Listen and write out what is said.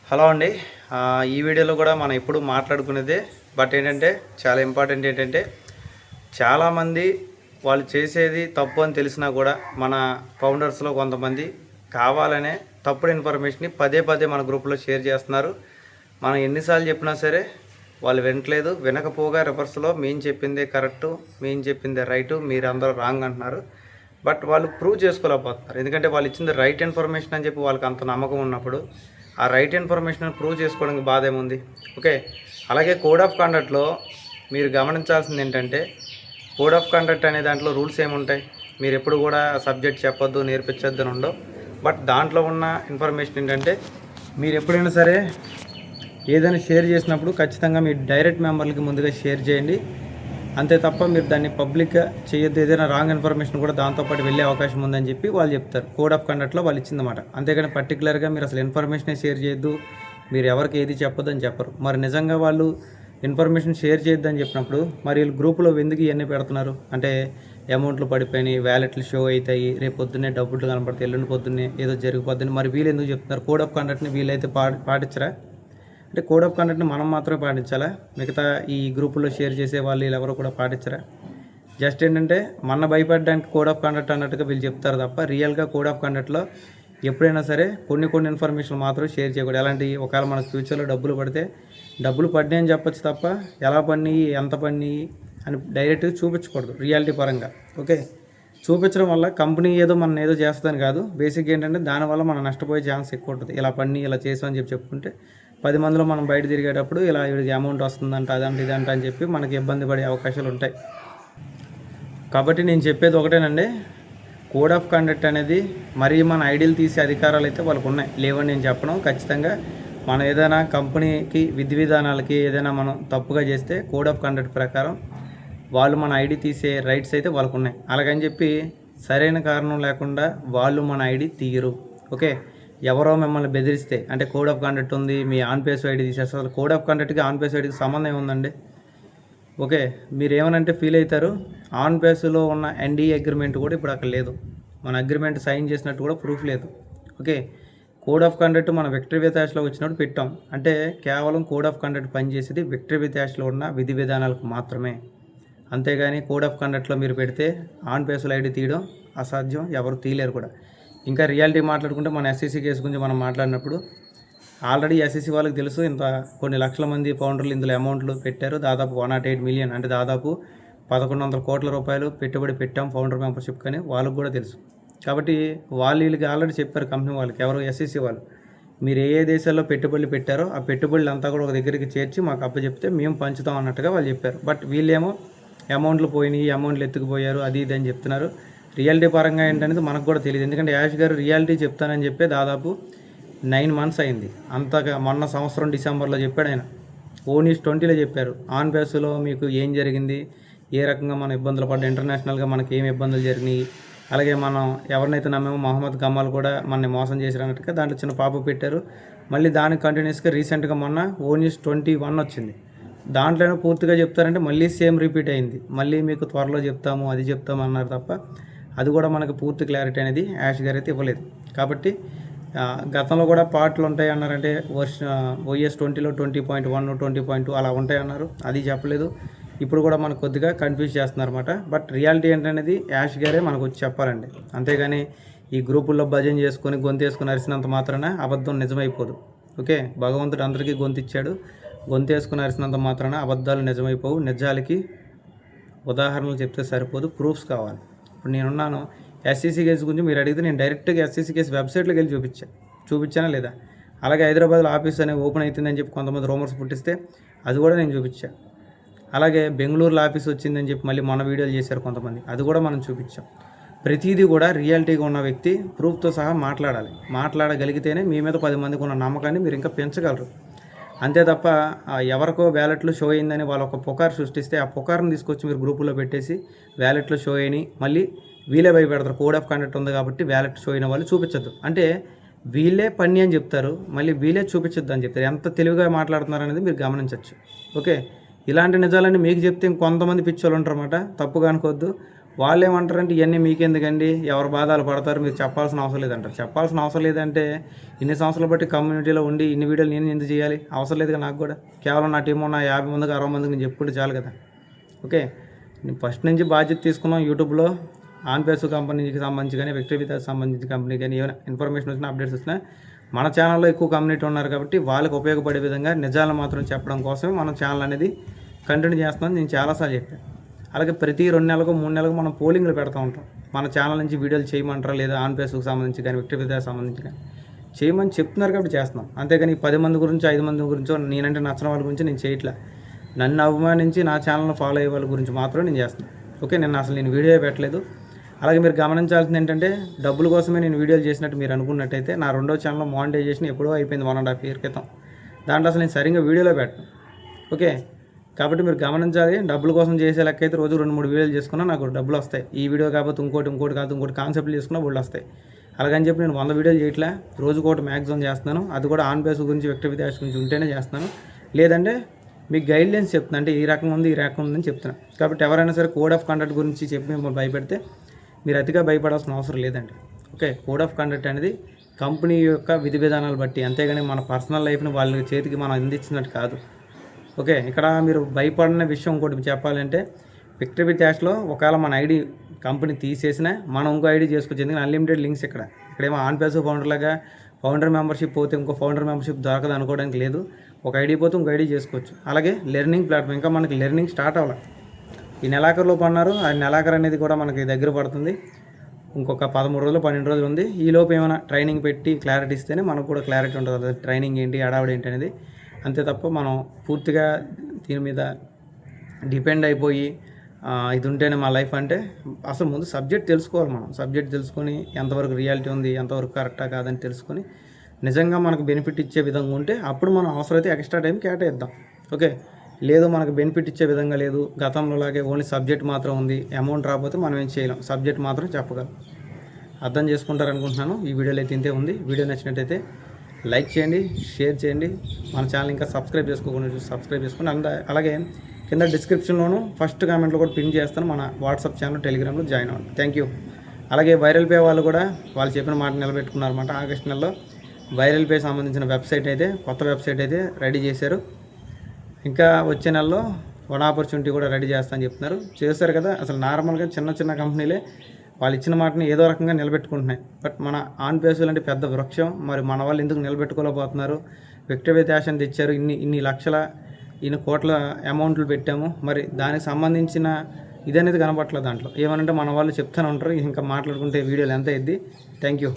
Hello అండి. ఈ వీడియోలో కూడా మనం ఎప్పుడు మాట్లాడుకునేదే. బట్ ఏంటంటే చాలా ఇంపార్టెంట్ ఏంటంటే చాలామంది వాళ్ళు చేసేది తప్పు అని తెలిసినా కూడా మన ఫౌండర్స్లో కొంతమంది కావాలనే తప్పుడు ఇన్ఫర్మేషన్ని పదే పదే మన గ్రూప్లో షేర్ చేస్తున్నారు. మనం ఎన్నిసార్లు చెప్పినా సరే వాళ్ళు వినట్లేదు. వినకపోగా రివర్స్లో మేము చెప్పిందే కరెక్టు, మేము చెప్పిందే రైటు, మీరు అందరూ రాంగ్ అంటున్నారు. బట్ వాళ్ళు ప్రూవ్ చేసుకోలేకపోతున్నారు. ఎందుకంటే వాళ్ళు ఇచ్చింది రైట్ ఇన్ఫర్మేషన్ అని చెప్పి వాళ్ళకి అంత నమ్మకం ఉన్నప్పుడు ఆ రైట్ ఇన్ఫర్మేషన్ ప్రూవ్ చేసుకోవడానికి బాధ ఏముంది? ఓకే. అలాగే కోడ్ ఆఫ్ కండక్ట్లో మీరు గమనించాల్సింది ఏంటంటే కోడ్ ఆఫ్ కండక్ట్ అనే దాంట్లో రూల్స్ ఏముంటాయి? మీరు ఎప్పుడు కూడా సబ్జెక్ట్ చెప్పొద్దు, నేర్పించొద్దు అని ఉండవు. బట్ దాంట్లో ఉన్న ఇన్ఫర్మేషన్ ఏంటంటే మీరు ఎప్పుడైనా సరే ఏదైనా షేర్ చేసినప్పుడు ఖచ్చితంగా మీ డైరెక్ట్ మెంబర్లకి ముందుగా షేర్ చేయండి. అంతే తప్ప మీరు దాన్ని పబ్లిక్గా చేయొద్దు. ఏదైనా రాంగ్ ఇన్ఫర్మేషన్ కూడా దాంతోపాటు వెళ్ళే అవకాశం ఉందని చెప్పి వాళ్ళు చెప్తారు. కోడ్ ఆఫ్ కండక్ట్లో వాళ్ళు ఇచ్చిందన్నమాట. అంతేగాని పర్టికులర్గా మీరు అసలు ఇన్ఫర్మేషనే షేర్ చేయొద్దు, మీరు ఎవరికి ఏది చెప్పొద్దు అని చెప్పరు. మరి నిజంగా వాళ్ళు ఇన్ఫర్మేషన్ షేర్ చేయొద్దని చెప్పినప్పుడు మరి వీళ్ళు గ్రూపులో ఎందుకు ఇవన్నీ పెడుతున్నారు? అంటే అమౌంట్లు పడిపోయినాయి, వ్యాలెట్లు షో అవుతాయి, రేపు పొద్దున్నే డబ్బులు కనపడతాయి, ఎల్లుండి పొద్దున్నే ఏదో జరిగిపోద్దని మరి వీళ్ళు ఎందుకు చెప్తున్నారు? కోడ్ ఆఫ్ కండక్ట్ని వీళ్ళైతే పాటించరా? అంటే కోడ్ ఆఫ్ కండక్ట్ని మనం మాత్రమే పాటించాలా? మిగతా ఈ గ్రూపుల్లో షేర్ చేసే వాళ్ళు వీళ్ళెవరూ కూడా పాటించరా? జస్ట్ ఏంటంటే మన భయపడడానికి కోడ్ ఆఫ్ కండక్ట్ అన్నట్టుగా వీళ్ళు చెప్తారు తప్ప రియల్గా కోడ్ ఆఫ్ కండక్ట్లో ఎప్పుడైనా సరే కొన్ని ఇన్ఫర్మేషన్ మాత్రం షేర్ చేయకూడదు. ఎలాంటి ఒకవేళ మనకు ఫ్యూచర్లో డబ్బులు పడితే డబ్బులు పడినాయి అని చెప్పొచ్చు తప్ప ఎలా పడినాయి, ఎంత పడినాయి అని డైరెక్ట్గా చూపించకూడదు రియాలిటీ పరంగా. ఓకే. చూపించడం వల్ల కంపెనీ ఏదో మనం ఏదో చేస్తుందని కాదు. బేసిక్ ఏంటంటే దానివల్ల మనం నష్టపోయే ఛాన్స్ ఎక్కువ ఉంటుంది. ఇలా పడినాయి, ఇలా చేసామని చెప్పుకుంటే 10 మందిలో మనం బయట తిరిగేటప్పుడు ఇలా వీడికి అమౌంట్ వస్తుందంట, అదంట ఇదంట అని చెప్పి మనకి ఇబ్బంది పడే అవకాశాలు ఉంటాయి. కాబట్టి నేను చెప్పేది ఒకటేనండి, కోడ్ ఆఫ్ కండక్ట్ అనేది మరీ మన ఐడీలు తీసే అధికారాలు అయితే వాళ్ళకు ఉన్నాయి, లేవని నేను చెప్పను. ఖచ్చితంగా మనం ఏదైనా కంపెనీకి విధి విధానాలకి ఏదైనా మనం తప్పుగా చేస్తే కోడ్ ఆఫ్ కండక్ట్ ప్రకారం వాళ్ళు మన ఐడి తీసే రైట్స్ అయితే వాళ్ళకు ఉన్నాయి. అలాగని చెప్పి సరైన కారణం లేకుండా వాళ్ళు మన ఐడి తీయరు. ఓకే. ఎవరో మిమ్మల్ని బెదిరిస్తే అంటే కోడ్ ఆఫ్ కండక్ట్ ఉంది, మీ ఆన్ పేస్ ఐడి తీసేస్తారు. కోడ్ ఆఫ్ కండక్ట్కి ఆన్ పేస్ ఐడికి సంబంధం ఏముందండి? ఓకే. మీరు ఏమనంటే ఫీల్ అవుతారు. ఆన్ పేస్లో ఉన్న ఎన్డీ అగ్రిమెంట్ కూడా ఇప్పుడు అక్కడ లేదు. మన అగ్రిమెంట్ సైన్ చేసినట్టు కూడా ప్రూఫ్ లేదు. ఓకే. కోడ్ ఆఫ్ కండక్ట్ మన విక్టరీ విత్ వచ్చినప్పుడు పెట్టాం. అంటే కేవలం కోడ్ ఆఫ్ కండక్ట్ పనిచేసేది విక్టరీ విత్ ఉన్న విధి విధానాలకు మాత్రమే. అంతేగాని కోడ్ ఆఫ్ కండక్ట్లో మీరు పెడితే ఆన్ పేస్లో ఐడి తీయడం అసాధ్యం, ఎవరు తీయలేరు కూడా. ఇంకా రియాలిటీ మాట్లాడుకుంటే మన ఎస్ఈసీ కేసు గురించి మనం మాట్లాడినప్పుడు ఆల్రెడీ ఎస్ఈసీ వాళ్ళకి తెలుసు, ఇంత కొన్ని లక్షల మంది ఫౌండర్లు ఇందులో అమౌంట్లు పెట్టారు. దాదాపు 108 మిలియన్ అంటే దాదాపు 1100 కోట్ల రూపాయలు పెట్టుబడి పెట్టాం ఫౌండర్ మెంబర్షిప్ కానీ వాళ్ళకు కూడా తెలుసు. కాబట్టి వీళ్ళకి ఆల్రెడీ చెప్పారు కంపెనీ వాళ్ళకి, ఎవరు ఎస్ఈసీ వాళ్ళు, మీరు ఏ దేశాల్లో పెట్టుబడులు పెట్టారో ఆ పెట్టుబడులు అంతా కూడా ఒక దగ్గరికి చేర్చి మాకు అప్పచెప్తే మేము పంచుతాం అన్నట్టుగా వాళ్ళు చెప్పారు. బట్ వీళ్ళేమో అమౌంట్లు పోయినాయి, అమౌంట్లు ఎత్తుకుపోయారు, అది ఇది అని చెప్తున్నారు. రియాలిటీ పరంగా ఏంటనేది మనకు కూడా తెలియదు. ఎందుకంటే యాష్ గారు రియాలిటీ చెప్తానని చెప్పి దాదాపు 9 మంత్స్ అయింది. అంతగా మొన్న సంవత్సరం డిసెంబర్లో చెప్పాడు ఆయన. ఓన్యూస్ 20లో చెప్పారు. ఆన్ బేస్లో మీకు ఏం జరిగింది, ఏ రకంగా మనం ఇబ్బందులు పడ్డా, ఇంటర్నేషనల్గా మనకి ఏమి ఇబ్బందులు జరిగినాయి, అలాగే మనం ఎవరినైతే నమ్మేమో మహమ్మద్ గమాల్ కూడా మనని మోసం చేశారు అన్నట్టుగా దాంట్లో చిన్న పాప పెట్టారు. మళ్ళీ దానికి కంటిన్యూస్గా రీసెంట్గా మొన్న ఓన్యూస్ 21 వచ్చింది. దాంట్లోనే పూర్తిగా చెప్తారంటే మళ్ళీ సేమ్ రిపీట్ అయింది. మళ్ళీ మీకు త్వరలో చెప్తాము, అది చెప్తాము అన్నారు తప్ప అది కూడా మనకు పూర్తి క్లారిటీ అనేది యాష్ గారు అయితే ఇవ్వలేదు. కాబట్టి గతంలో కూడా పార్ట్లు ఉంటాయి అన్నారంటే OS 20లో 20.1, 20.2 అలా ఉంటాయి అన్నారు, అది చెప్పలేదు. ఇప్పుడు కూడా మనకు కొద్దిగా కన్ఫ్యూజ్ చేస్తున్నారు అనమాట. బట్ రియాలిటీ ఏంటనేది యాష్ గారే మనకు వచ్చి చెప్పాలండి. అంతేగాని ఈ గ్రూపుల్లో భజన చేసుకొని గొంతేసుకొని అరిసినంత మాత్రాన అబద్ధం నిజమైపోదు. ఓకే. భగవంతుడు అందరికీ గొంతు ఇచ్చాడు. గొంతేసుకుని అరిసినంత మాత్రాన అబద్ధాలు నిజమైపోవు. నిజాలకి ఉదాహరణలు చెప్తే సరిపోదు, ప్రూఫ్స్ కావాలి. ఇప్పుడు నేనున్నాను, ఎస్ఈసీ కేసు గురించి మీరు అడిగితే నేను డైరెక్ట్గా ఎస్ఈసీ కేసు వెబ్సైట్లోకి వెళ్ళి చూపించానా లేదా? అలాగే హైదరాబాద్లో ఆఫీస్ అనేది ఓపెన్ అవుతుందని చెప్పి కొంతమంది రూమర్స్ పుట్టిస్తే అది కూడా నేను చూపించాను. అలాగే బెంగళూరులో ఆఫీస్ వచ్చిందని చెప్పి మళ్ళీ మన వీడియోలు చేశారు కొంతమంది, అది కూడా మనం చూపించాం. ప్రతిదీ కూడా రియాలిటీగా ఉన్న వ్యక్తి ప్రూఫ్తో సహా మాట్లాడగలిగితేనే మీ మీద 10 మందికి ఉన్న నమ్మకాన్ని మీరు ఇంకా పెంచగలరు. అంతే తప్ప ఎవరికో వ్యాలెట్లో షో అయిందని వాళ్ళు ఒక పుకారు సృష్టిస్తే ఆ పుకారుని తీసుకొచ్చి మీరు గ్రూపులో పెట్టేసి వ్యాలెట్లో షో అయినాయి మళ్ళీ వీళ్ళే భయపెడతారు. కోడ్ ఆఫ్ కండక్ట్ ఉంది కాబట్టి వ్యాలెట్ షో అయిన వాళ్ళు చూపించద్దు అంటే వీళ్ళే పని అని చెప్తారు, మళ్ళీ వీళ్ళే చూపించద్దు అని చెప్తారు. ఎంత తెలివిగా మాట్లాడుతున్నారు అనేది మీరు గమనించవచ్చు. ఓకే. ఇలాంటి నిజాలన్నీ మీకు చెప్తే ఇంకొంతమంది పిచ్చోళ్ళు ఉంటారన్నమాట. తప్పుగా అనుకోవద్దు. వాళ్ళు ఏమంటారంటే ఇవన్నీ మీకెందుకండి, ఎవరు బాధలు పడతారు, మీరు చెప్పాల్సిన అవసరం లేదంటారు. చెప్పాల్సిన అవసరం లేదంటే ఇన్ని సంవత్సరాలు బట్టి కమ్యూనిటీలో ఉండి ఇన్ని వీడియోలు నేను ఎందుకు చేయాలి, అవసరం లేదుగా నాకు కూడా. కేవలం నా టీం ఉన్న 50 మందికి 60 మందికి నేను చెప్పుకుంటే చాలు కదా. ఓకే, నేను ఫస్ట్ నుంచి బాధ్యత తీసుకున్నాం. యూట్యూబ్లో ఆన్పేస్ కంపెనీకి సంబంధించి కానీ విక్టరీ వితాస్కి సంబంధించిన కంపెనీ కానీ ఏమైనా ఇన్ఫర్మేషన్ వచ్చినా అప్డేట్స్ వచ్చినా మన ఛానల్లో ఎక్కువ కమ్యూనిటీ ఉన్నారు కాబట్టి వాళ్ళకి ఉపయోగపడే విధంగా నిజాలు మాత్రం చెప్పడం కోసమే మన ఛానల్ అనేది కంటిన్యూ చేస్తున్నాను. నేను చాలాసార్లు చెప్పాను. అలాగే ప్రతి 2 నెలలకు 3 నెలలకు మనం పోలింగ్లు పెడతా ఉంటాం. మన ఛానల్ నుంచి వీడియోలు చేయమంటారా లేదా ఆన్పేస్కి సంబంధించి కానీ విక్టరీ వితాస్కి సంబంధించి కానీ చేయమని చెప్తున్నారు కాబట్టి చేస్తున్నాం. అంతేగాని 10 మంది గురించి 5 మంది గురించో నేనంటే నచ్చిన వాళ్ళ గురించి నేను చేయట్లే. నన్ను అభిమానించి నా ఛానల్ని ఫాలో అయ్యే వాళ్ళ గురించి మాత్రమే నేను చేస్తున్నాను. ఓకే, నేను వీడియో పెట్టలేదు. అలాగే మీరు గమనించాల్సింది ఏంటంటే డబ్బుల కోసమే నేను వీడియోలు చేసినట్టు మీరు అనుకున్నట్టయితే నా 2వ ఛానల్లో మానిటైజేషన్ ఎప్పుడో అయిపోయింది 1.5 year క్రితం. దాంట్లో అసలు నేను సరిగ్గా వీడియోలో పెట్టను. ఓకే, కాబట్టి మీరు గమనించాలి. డబ్బుల కోసం చేసే లెక్క అయితే రోజు 2-3 వీడియోలు చేసుకున్నా నాకు డబ్బులు వస్తాయి. ఈ వీడియో కాకపోతే ఇంకోటి కాన్సెప్ట్లు చేసుకున్నా వాళ్ళు వస్తాయి. అలాగని చెప్పి నేను 100 వీడియోలు చేయట్లే, రోజుకోటి మ్యాక్సిమం చేస్తున్నాను. అది కూడా ఆన్పేస్ గురించి విక్టరీ వితాస్ గురించి ఉంటేనే చేస్తున్నాను. లేదంటే మీకు గైడ్లైన్స్ చెప్తున్నా, అంటే ఈ రకం ఉంది ఈ రకం ఉందని చెప్తున్నాను. కాబట్టి ఎవరైనా సరే కోడ్ ఆఫ్ కండక్ట్ గురించి చెప్పి మిమ్మల్ని భయపెడితే మీరు అతిగా భయపడాల్సిన అవసరం లేదండి. ఓకే, కోడ్ ఆఫ్ కండక్ట్ అనేది కంపెనీ యొక్క విధి విధానాలు బట్టి, అంతేగాని మన పర్సనల్ లైఫ్ని వాళ్ళ చేతికి మనం అందించినట్టు కాదు. ఓకే, ఇక్కడ మీరు భయపడిన విషయం ఇంకోటి చెప్పాలంటే విక్టరీ వితాస్లో ఒకవేళ మన ఐడి కంపెనీ తీసేసినా మనం ఇంకో ఐడి చేసుకోవచ్చు. ఎందుకంటే అన్లిమిటెడ్ లింక్స్ ఇక్కడేమో ఆన్పేస్ ఫౌండర్లాగా ఫౌండర్ మెంబర్షిప్ పోతే ఇంకో ఫౌండర్ మెంబర్షిప్ దొరకదు అనుకోవడానికి లేదు. ఒక ఐడి పోతే ఇంకో ఐడి చేసుకోవచ్చు. అలాగే లెర్నింగ్ ప్లాట్ఫామ్ ఇంకా మనకి లెర్నింగ్ స్టార్ట్ అవ్వాలి. ఈ నెలాఖరులోపు అన్నారు. ఆ నెలాఖరు అనేది కూడా మనకి దగ్గర పడుతుంది. ఇంకొక 13 రోజులు 12 రోజులు ఉంది. ఈలోపు ఏమైనా ట్రైనింగ్ పెట్టి క్లారిటీ ఇస్తేనే మనకు కూడా క్లారిటీ ఉంటుంది. ట్రైనింగ్ ఏంటి, అడావిడ ఏంటి అనేది. అంతే తప్ప మనం పూర్తిగా దీని మీద డిపెండ్ అయిపోయి ఇది ఉంటేనే మా లైఫ్ అంటే అసలు ముందు సబ్జెక్ట్ తెలుసుకోవాలి. మనం సబ్జెక్ట్ తెలుసుకొని ఎంతవరకు రియాలిటీ ఉంది, ఎంతవరకు కరెక్టా కాదని తెలుసుకొని నిజంగా మనకు బెనిఫిట్ ఇచ్చే విధంగా ఉంటే అప్పుడు మనం అవసరమైతే ఎక్స్ట్రా టైం కేటాయిద్దాం. ఓకే, లేదు మనకు బెనిఫిట్ ఇచ్చే విధంగా లేదు, గతంలో లాగే ఓన్లీ సబ్జెక్ట్ మాత్రం ఉంది, అమౌంట్ రాకపోతే మనం ఏం చేయలేం, సబ్జెక్ట్ మాత్రం చెప్పగలం. అర్థం చేసుకుంటారనుకుంటున్నాను. ఈ వీడియోలో అయితే ఇంతే ఉంది. వీడియో నచ్చినట్టయితే లైక్ చేయండి, షేర్ చేయండి. మన ఛానల్ ఇంకా సబ్స్క్రైబ్ చేసుకోకుండా సబ్స్క్రైబ్ చేసుకోండి. అలాగే కింద డిస్క్రిప్షన్లోను ఫస్ట్ కామెంట్లో కూడా పిన్ చేస్తాను. మన వాట్సాప్ ఛానల్, టెలిగ్రామ్లో జాయిన్ అవ్వండి. Thank you. అలాగే వైరల్ పే వాళ్ళు కూడా వాళ్ళు చెప్పిన మాట నిలబెట్టుకున్నారన్నమాట. ఆగస్టు నెలలో వైరల్ పే సంబంధించిన వెబ్సైట్ అయితే కొత్త వెబ్సైట్ అయితే రెడీ చేశారు. ఇంకా వచ్చే నెలలో వన్ ఆపర్చునిటీ కూడా రెడీ చేస్తామని చెప్తున్నారు. చేస్తారు కదా. అసలు నార్మల్గా చిన్న కంపెనీలే వాళ్ళు ఇచ్చిన మాటని ఏదో రకంగా నిలబెట్టుకుంటున్నాయి. బట్ మన ఆన్పేస్ లాంటి పెద్ద వృక్షం మరి మన వాళ్ళు ఎందుకు నిలబెట్టుకోలేకపోతున్నారు? విక్టరీ వితాస్ అని తెచ్చారు, ఇన్ని లక్షల ఇన్ని కోట్ల అమౌంట్లు పెట్టాము, మరి దానికి సంబంధించిన ఇదనేది కనపట్లేదు. దాంట్లో ఏమనంటే మన వాళ్ళు చెప్తూనే ఉంటారు. ఇంకా మాట్లాడుకుంటే వీడియోలు ఎంత అయింది. Thank you.